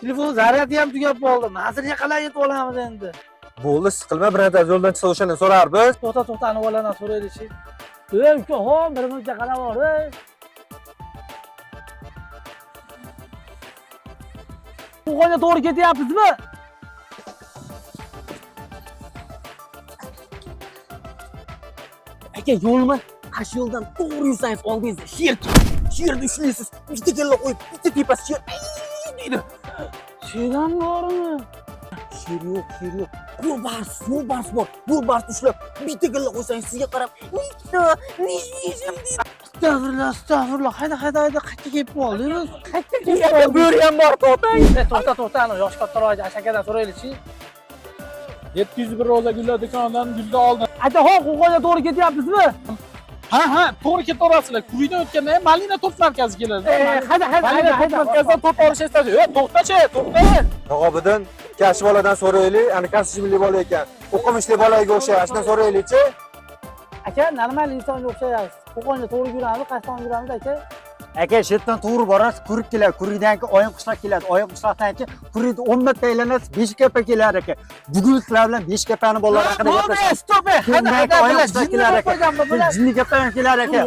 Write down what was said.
Telefon zaryadi ham tugab qoldi. Nasirga qalay yetib olamiz endi? Bo'ldi, siqilma birader, yo'ldan chiqsa o'shani so'rarmiz. To'xta, ana o'g'landan so'raylik-chi. Ey, ukaxon, bir muncha qarab bor, ey. Qo'qonga to'g'ri ketyapmizmi? Aka, yo'lmi? Qash yo'ldan to'g'ri yursangiz oldingizda sherni ushlaysiz. Bitta kalla qo'yib, bitta tepasi sher deydi. Sherdan bormi? Sher yo'q. Yo'lbars bor. Yo'lbars ushlab, bitta kalla qo'ysangiz sizga qarab, "Nikto, nishim" deydi. Astag'firullah. Hayda, qayerga kelib qoldingiz? Bo'ri ham bor, topang. To'xta, ana yosh kattaroq ashakadan so'raylik-chi. 701 roza gullar do'konidan gulni oldim. Akaxon, Qo'qonga to'g'ri ketyapmizmi? Ha, to'g'ri ketaverasizlar. Kuriydan o'tganda Malina to'p markazi keladi. Hayda. Markazdan to'p olish istadi. To'xta. Tog'obidan Kashf boladan so'raylik, ani kasbli bola ekan. O'qimishli bolaga o'xshaydi, shundan so'raylik-chi. Aka, normal insonga o'xshayapsiz. Qo'qonga to'g'ri yuramiz, qayerdan yuramiz aka? Aka, shetdan to'g'ri borasiz, Kurik keladi. Kurikdan keyin Oyim qishloq keladi. Oyim qishloqdan keyin Kurikni 10 marta aylanasiz, Beshkapa keladi aka. Bugun sizlar bilan Beshkapani bolalar haqida gaplashamiz. Stop. Hayda, Oyim qishloq keladi aka. Jinni gapdan kelar aka.